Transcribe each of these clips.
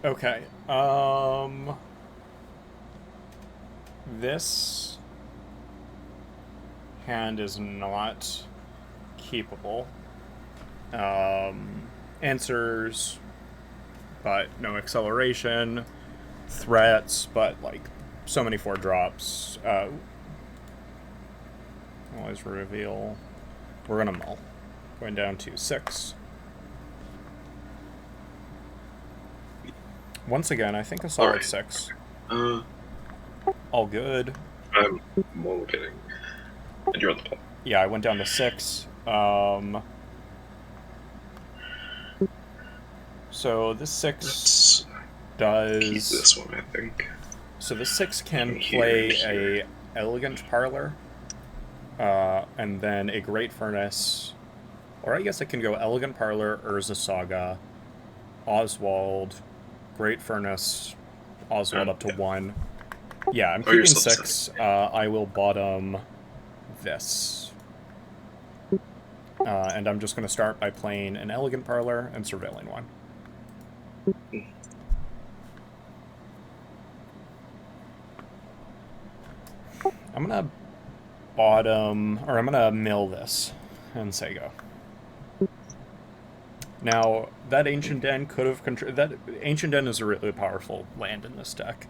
Okay. This hand is not keepable. Answers, but no acceleration. Threats, but like so many 4 drops. Always reveal. We're gonna mull. Going down to 6. Once again, I think a solid Alright. 6. Uh, All good. I'm more kidding. And you're on the play. Yeah, I went down to 6. So this 6 Let's keep does. this one, I think. So this 6 can Here and play here. a elegant parlor, and then a great furnace, or I guess it can go elegant parlor, Urza Saga, Oswald, great furnace, Oswald up to Yeah. 1. Yeah, I'm Oh, you're keeping still 6. I will bottom this. And I'm just going to start by playing an elegant parlor and surveilling 1. I'm going to bottom, or I'm going to mill this and say go. Now, that Ancient Den could have that Ancient Den is a really powerful land in this deck.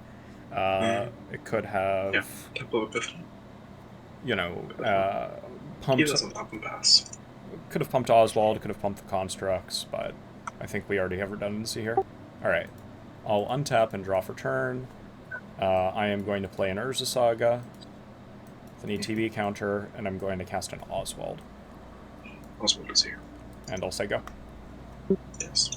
It could have, Yeah. Temple of Epiphany. you know, He pumped. doesn't pop and pass. Could have pumped Oswald. Could have pumped the constructs, but I think we already have redundancy here. All right, I'll untap and draw for turn. I am going to play an Urza Saga with an ETB counter, and I'm going to cast an Oswald. Oswald is here. And I'll say go. Yes.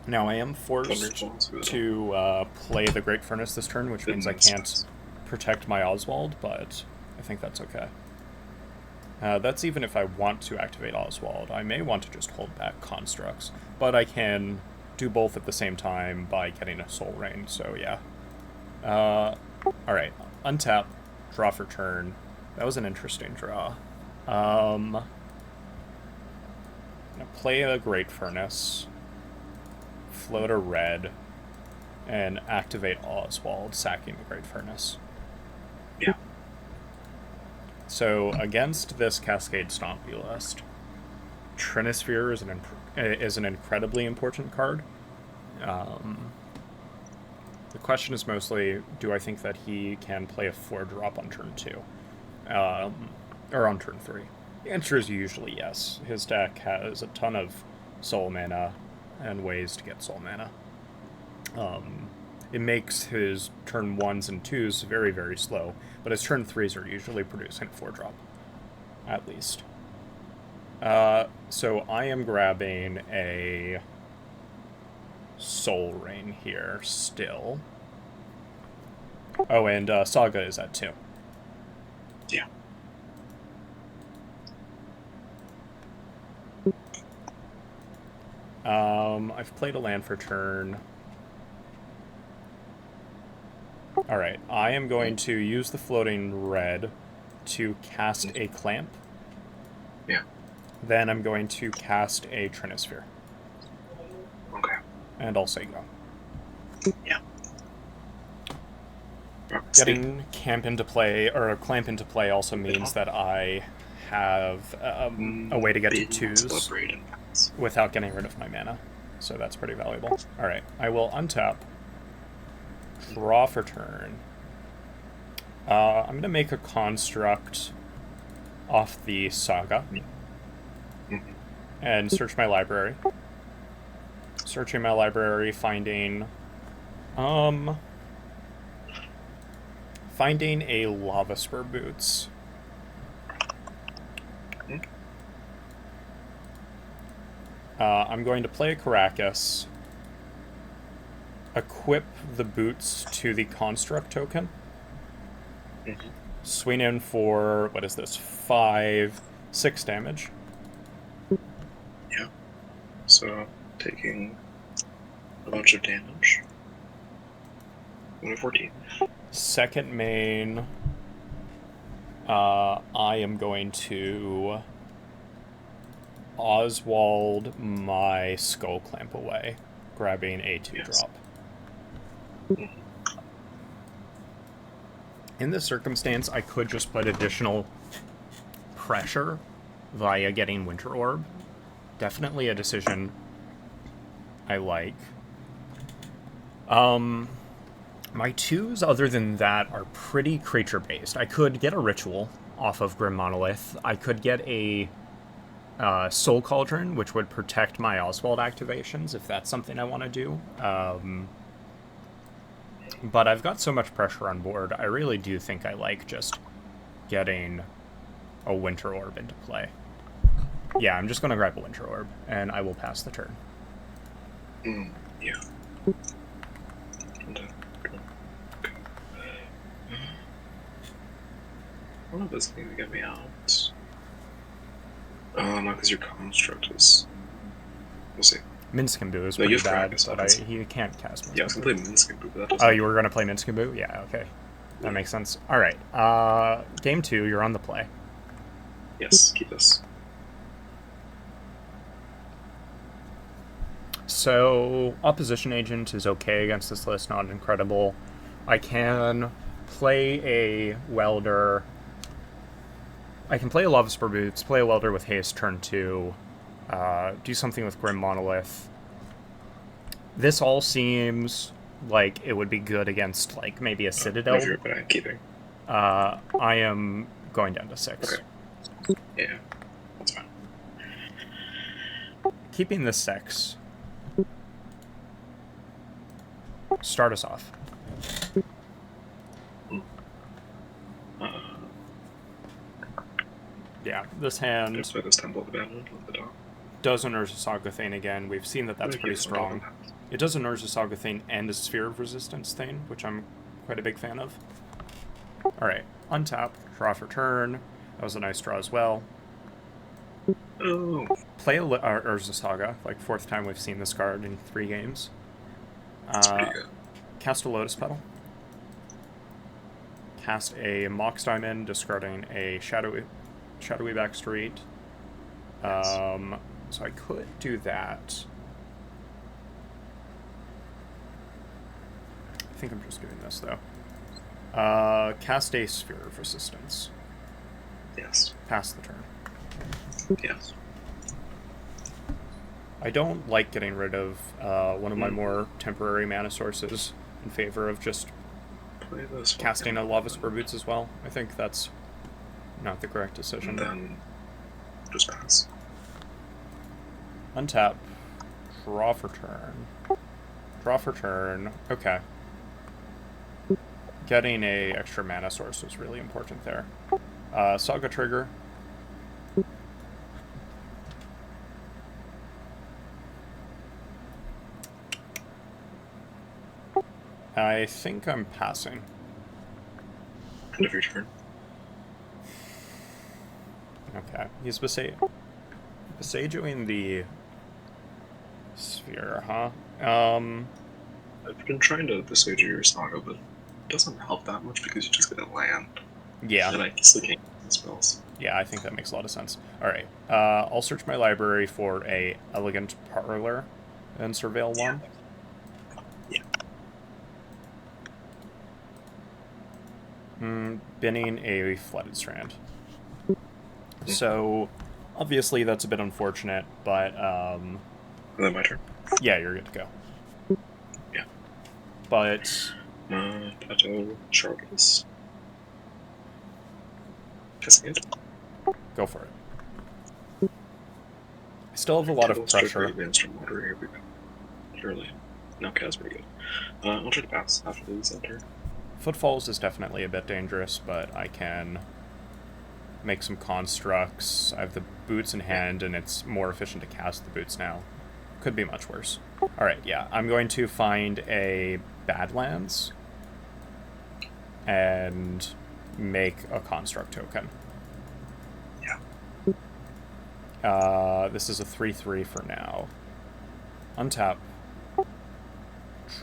Now I am forced to play the Great Furnace this turn, which means I can't protect my Oswald, but I think that's okay. That's even if I want to activate Oswald. I may want to just hold back constructs, but I can do both at the same time by getting a Soul Rain, so yeah. Alright, untap, draw for turn. That was an interesting draw. Gonna play a Great Furnace, float a red, and activate Oswald, sacking the Great Furnace. Yeah. So against this Cascade Stompy list, Trinisphere is an incredibly important card. The question is mostly, do I think that he can play a 4-drop on turn 2? Or on turn 3? The answer is usually yes. His deck has a ton of soul mana and ways to get soul mana. It makes his turn 1s and 2s very, very slow, but his turn 3s are usually producing a 4-drop, at least. So I am grabbing a Soul Rain here still. Oh, and Saga is at 2. Yeah. I've played a land for turn. Alright, I am going to use the floating red to cast a clamp. Yeah. Then I'm going to cast a Trinisphere. Okay. And I'll say go. Yeah. Getting camp into play, or clamp into play, also means that I have a way to get to 2s without getting rid of my mana. So that's pretty valuable. Alright, I will untap, draw for turn. I'm going to make a construct off the Saga and search my library. Searching my library, finding a Lava Spur Boots. I'm going to play a Caracas, equip the boots to the construct token, swing in for, what is this, 6 damage. Yeah. So, taking a bunch of damage. 114. Second main, I am going to Oswald my Skull Clamp away, grabbing a 2-drop. In this circumstance, I could just put additional pressure via getting Winter Orb. Definitely a decision I like. My twos, other than that, are pretty creature-based. I could get a Ritual off of Grim Monolith. I could get a Soul Cauldron, which would protect my Oswald activations, if that's something I want to do. But I've got so much pressure on board, I really do think I like just getting a Winter Orb into play. Yeah, I'm just going to grab a Winter Orb, and I will pass the turn. Yeah. One of those things to get me out. No, because your construct is. We'll see. Minskambu is pretty bad, but he can't cast Minskambu. Yeah, I was going to play Minskambu, but that doesn't. Oh, you were going to play Minskambu? Yeah, okay. That makes sense. Alright, game 2, you're on the play. Yes, keep this. So, Opposition Agent is okay against this list, not incredible. I can play a Welder. I can play a Lava Spur Boots, play a Welder with Haste turn 2, do something with Grim Monolith. This all seems like it would be good against, like, maybe a Citadel. But I'm keeping. I am going down to 6. Okay. Yeah, that's fine. Keeping the 6. Start us off. Yeah, this hand Just play this Temple of the Battle of the Dog. does an Urza Saga Thane again. We've seen that that's pretty strong. It does an Urza Saga Thane and a Sphere of Resistance Thane, which I'm quite a big fan of. Alright, untap, draw for turn. That was a nice draw as well. Oh. Play a Urza Saga, like 4th time we've seen this card in 3 games. That's pretty good. Cast a Lotus Petal. Cast a Mox Diamond, discarding a Shadowy Backstreet. So I could do that. I think I'm just doing this, though. Cast a Sphere of Resistance. Yes. Pass the turn. Yes. I don't like getting rid of one of my more temporary mana sources in favor of just Play this one. casting a Lava Spur Boots as well. I think that's not the correct decision. And then just pass. Untap. Draw for turn. Draw for turn. Okay. Getting a extra mana source was really important there. Saga Trigger. I think I'm passing. End of your turn. Okay. He's Besageoing the Sphere, huh? I've been trying to besage your Saga, but it doesn't help that much because you just get a land. Yeah. And I still can't get the spells. Yeah, I think that makes a lot of sense. Alright. I'll search my library for a Elegant Parlor and surveil one. Yeah. Binning a Flooded Strand. So, obviously that's a bit unfortunate, but, And then my turn. yeah, you're good to go. Yeah. But, Plateau, Sharpless. Guessing it. go for it. I still have a lot of pressure. Advanced from water here, but surely. No, okay, that's pretty good. I'll try to pass after the center. Footfalls is definitely a bit dangerous, but I can make some constructs. I have the boots in hand, and it's more efficient to cast the boots now. Could be much worse. Alright, yeah. I'm going to find a Badlands and make a construct token. Yeah. This is a 3/3 for now. Untap.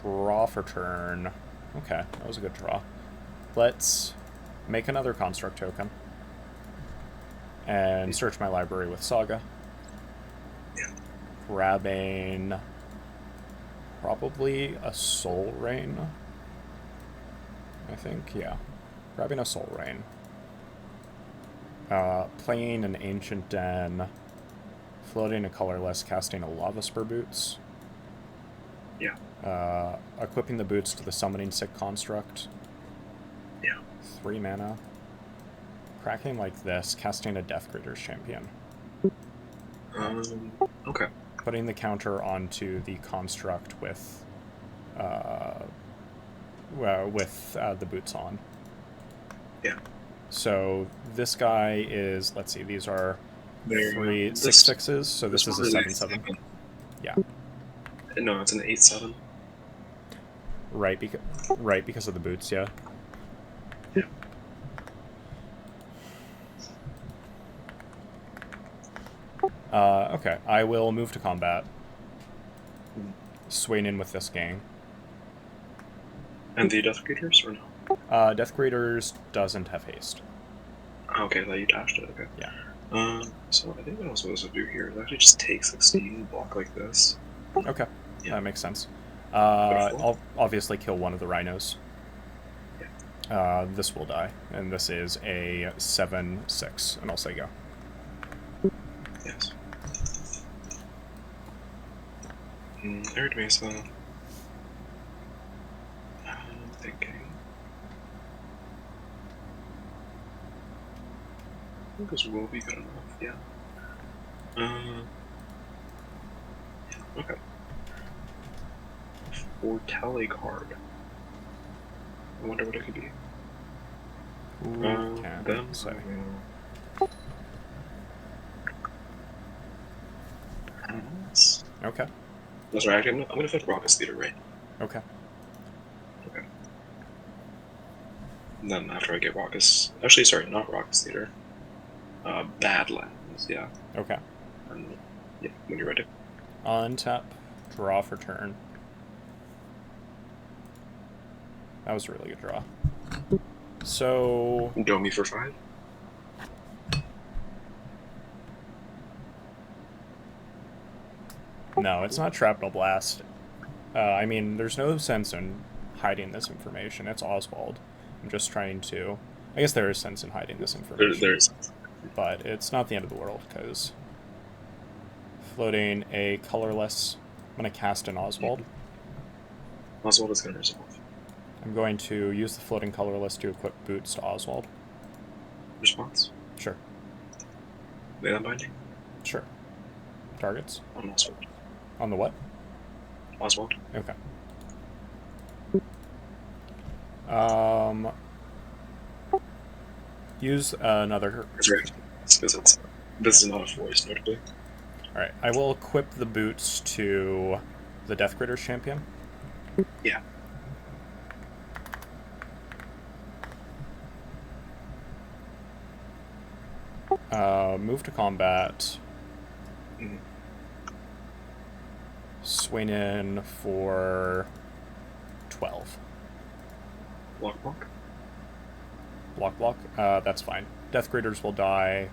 Draw for turn. Okay, that was a good draw. Let's make another construct token. And search my library with Saga. Yeah. Grabbing probably a Soul Rain. I think, yeah. Grabbing a Soul Rain. Playing an Ancient Den. Floating a colorless, casting a Lava Spur Boots. Yeah. Equipping the boots to the Summoning Sick Construct. Yeah. 3 mana. Cracking like this, casting a Death Graders Champion. Okay. Putting the counter onto the construct with the boots on. Yeah. So this guy is, let's see, these are There, 6/6s, so this is a 7/7. Yeah. No, it's an 8/7. Right, because of the boots, yeah. Yeah. Okay, I will move to combat. Swing in with this gang. And the Death Graders, or no? Death Graders doesn't have haste. Okay, I thought you dashed it, okay. Yeah. So I think what I'm supposed to do here is actually just take 16, block like this. Okay, Yeah. that makes sense. I'll obviously kill one of the rhinos. Yeah. This will die, and this is a 7/6, and I'll say go. Yes. Arid Mesa. I'm thinking. I think this will be good enough, yeah. Yeah, okay. For tally card. I wonder what it could be. Can't say. Okay. That's right, I'm gonna fit Raucous Theater, right? Okay. Okay. And then after I get Raucous... Actually, sorry, not Raucous Theater. Badlands, yeah. Okay. And, yeah, when you're ready. Untap, draw for turn. That was a really good draw. So... Domi for 5. No, it's not Shrapnel Blast. I mean, there's no sense in hiding this information. It's Oswald. I'm just trying to... I guess there is sense in hiding this information. There's... But it's not the end of the world, because... Floating a colorless... I'm going to cast an Oswald. Oswald is going to resolve. I'm going to use the floating colorless to equip boots to Oswald. Response? Sure. Leyland Binding? Sure. Targets? On Oswald. On the what? Oswald. Okay. Use another... That's right. Because this is not a forest, notably. Alright, I will equip the boots to the Death Graders Champion. Yeah. Move to combat. Mm-hmm. Swing in for 12. Block. Block. That's fine. Death Graders will die.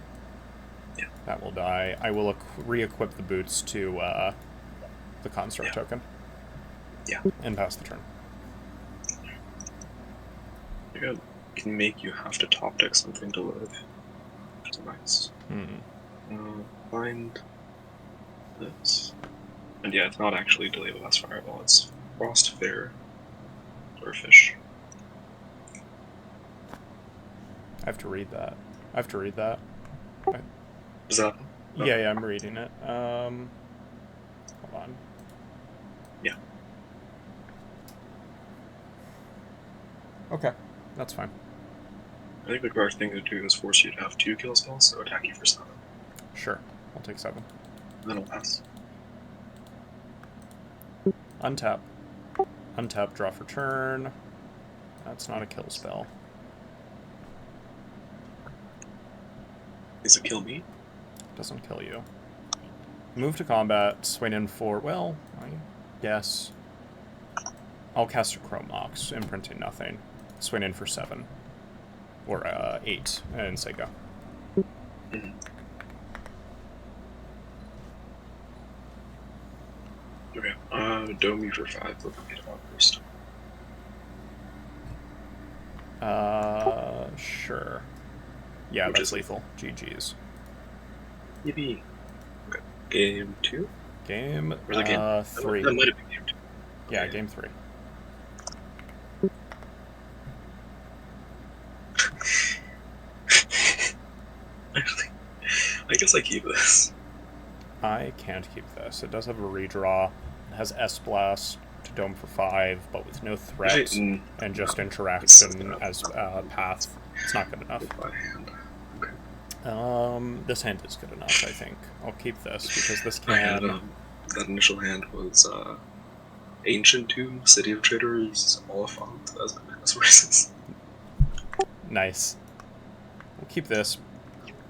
Yeah. That will die. I will re-equip the boots to the construct token. Yeah. And pass the turn. It can make you have to top deck something to live. Which is nice. Find this. And yeah, it's not actually Delay the Last Fireball, it's Frost Fair or Fish. I have to read that. Does that? Oh. Yeah, I'm reading it. Hold on. Yeah. Okay, that's fine. I think the correct thing to do is force you to have 2 kill spells, so attack you for 7. Sure, I'll take 7. Then I'll pass. Untap. Untap, draw for turn. That's not a kill spell. Is it kill me? Doesn't kill you. Move to combat, swing in for, well, I guess. I'll cast a Chrome Mox, imprinting nothing. Swing in for 7. Or 8, and say go. Mm-hmm. Okay, Domi for 5, look at it out first. Sure. Yeah, Which that's is lethal. GG's. Yippee. Okay. Game 2? Game Or the game? 3. That might have been game 2. Yeah, Okay. game 3. Actually, I guess I keep this. I can't keep this. It does have a redraw. It has S-Blast to Dome for 5, but with no threat Actually, and just no, interaction as path. It's not good enough. Goodbye hand. Okay. This hand is good enough, I think. I'll keep this because this I had, can... that initial hand was Ancient Tomb, City of Traders, Oliphant as my mana sources. Nice. We'll keep this.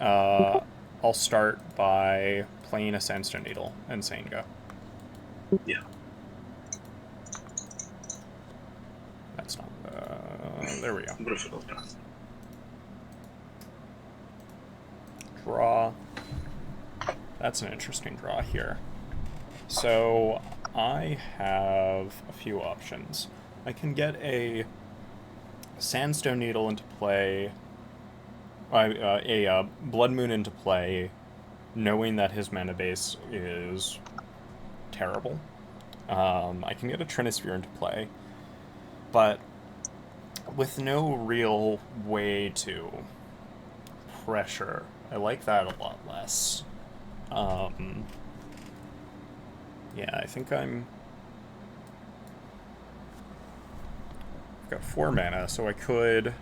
I'll start by playing a Sandstone Needle and Senga. Yeah. That's not... there we go. What if it all passed? Draw. That's an interesting draw here. So I have a few options. I can get a Sandstone Needle into play, a Blood Moon into play, knowing that his mana base is terrible. I can get a Trinisphere into play, but with no real way to pressure, I like that a lot less. Yeah, I think I've got 4 mana, so I could...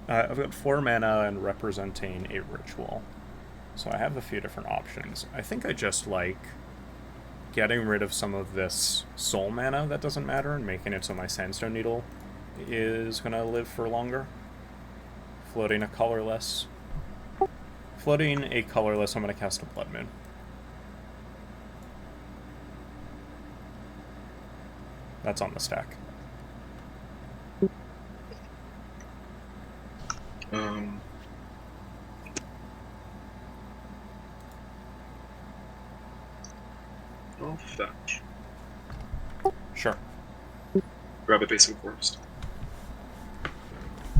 I've got 4 mana and representing a ritual. So I have a few different options. I think I just like getting rid of some of this soul mana that doesn't matter and making it so my Sandstone Needle is going to live for longer. Floating a colorless. Floating a colorless, I'm going to cast a Blood Moon. That's on the stack. I'll fetch. Sure. Grab a basic forest.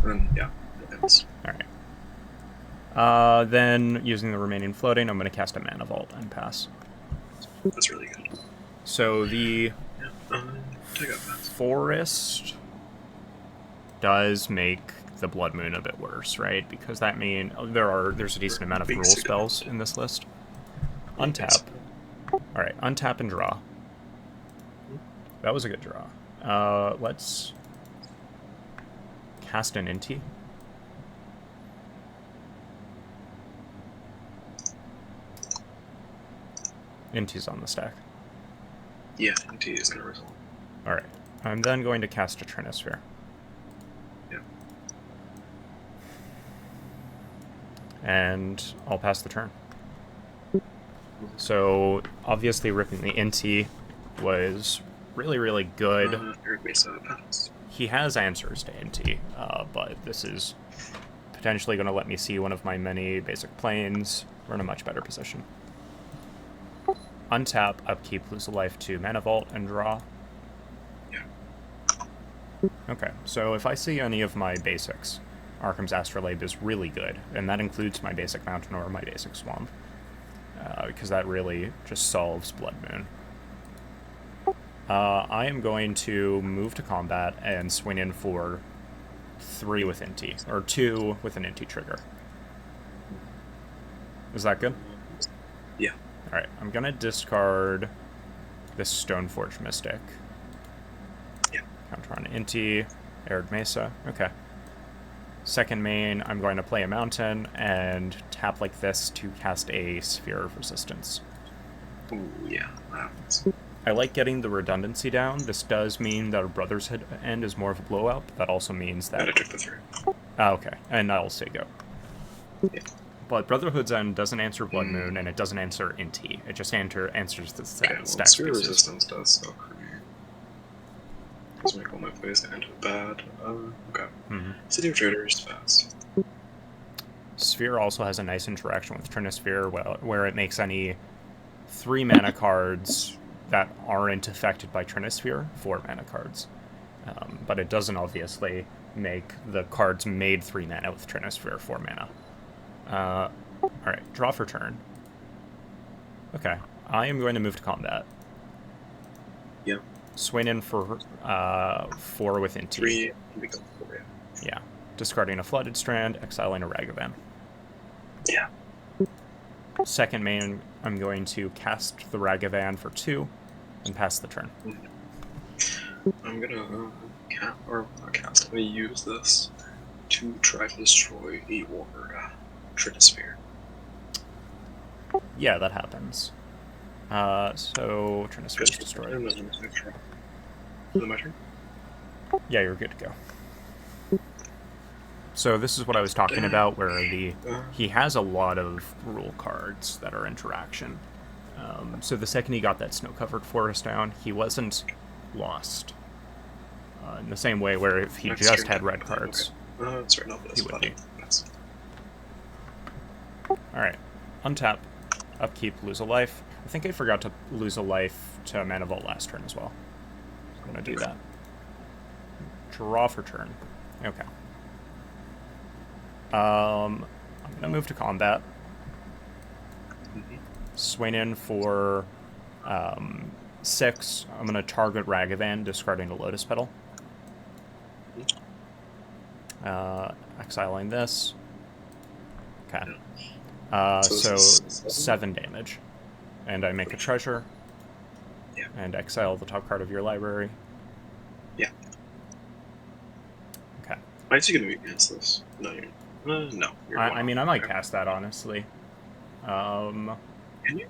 And yeah, it ends. Alright. Then, using the remaining floating, I'm going to cast a Mana Vault and pass. That's really good. So the forest does make the Blood Moon a bit worse, right? Because that means there's a decent amount of rule spells in this list. Untap. Alright, untap and draw. That was a good draw. Let's cast an Inti. Inti's on the stack. Yeah, Inti is going to result. Alright, I'm then going to cast a Trinisphere. Yeah. And I'll pass the turn. So, obviously ripping the Inti was really, really good. He has answers to Inti, but this is potentially going to let me see one of my many basic planes. We're in a much better position. Untap, upkeep, lose a life to Mana Vault, and draw. Yeah. Okay, so if I see any of my basics, Arkham's Astrolabe is really good, and that includes my basic Mountain or my basic Swamp, because that really just solves Blood Moon. I am going to move to combat and swing in for 3 with Inti, or 2 with an Inti trigger. Is that good? Yeah. Alright, I'm gonna discard this Stoneforge Mystic. Yeah. Counter on Inti, Arid Mesa. Okay. Second main, I'm going to play a Mountain and tap like this to cast a Sphere of Resistance. Ooh, yeah, that happens. I like getting the redundancy down. This does mean that a Brother's End is more of a blowout, but that also means that... I took the 3. Okay, and I'll say go. Yeah. But Brotherhood's End doesn't answer Blood Moon, and it doesn't answer Inti. It just answers the Stax Sphere pieces. Resistance does suck for me. Does make all my plays end with bad. Okay. City of Traders, fast. Sphere also has a nice interaction with Trinisphere, where it makes any 3 mana cards that aren't affected by Trinisphere 4 mana cards. But it doesn't obviously make the cards made 3 mana with Trinisphere 4 mana. Alright, draw for turn. Okay, I am going to move to combat. Yeah. Swing in for 4 with Inti. 3 become 4, yeah. Yeah. Discarding a Flooded Strand, exiling a Ragavan. Yeah. Second main, I'm going to cast the Ragavan for 2 and pass the turn. I'm gonna I'm gonna use this to try to destroy a ward Trinisphere. Yeah, that happens. So Trinisphere is destroyed. Is it my turn? Yeah, you're good to go. So this is what I was talking about, where he has a lot of rule cards that are interaction. So the second he got that snow-covered forest down, he wasn't lost. In the same way where if he just had red cards, that's right, he would be. Alright, untap, upkeep, lose a life. I think I forgot to lose a life to Mana Vault last turn as well. I'm going to do that. Draw for turn. Okay. I'm going to move to combat. Swing in for 6. I'm going to target Ragavan, discarding a Lotus Petal. Exiling this. Okay. So 7 damage. And I make a treasure. Yeah. And exile the top card of your library. Yeah. Okay. I'm actually going to be against this. No, no. I mean, I might cast that, honestly. Can you?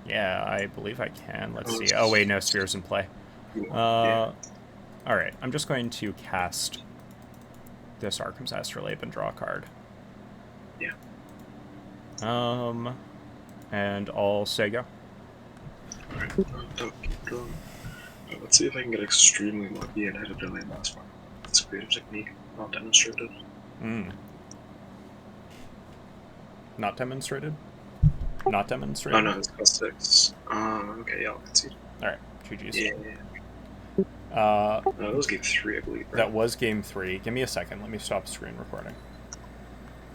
Yeah, I believe I can. Let's see. Oh, wait, no, Sphere's in play. Yeah. Alright, I'm just going to cast this Arkham's Astrolabe and draw a card. Yeah. And I'll say go. Alright, keep going. Let's see if I can get extremely lucky and hit a billion last one. It's a creative technique, not demonstrated. Not demonstrated? Not demonstrated? Oh no, it's cost 6. Okay, yeah, I'll concede. Alright, GG's. Yeah. That that was game 3, I believe. Right? That was game 3. Give me a second. Let me stop screen recording.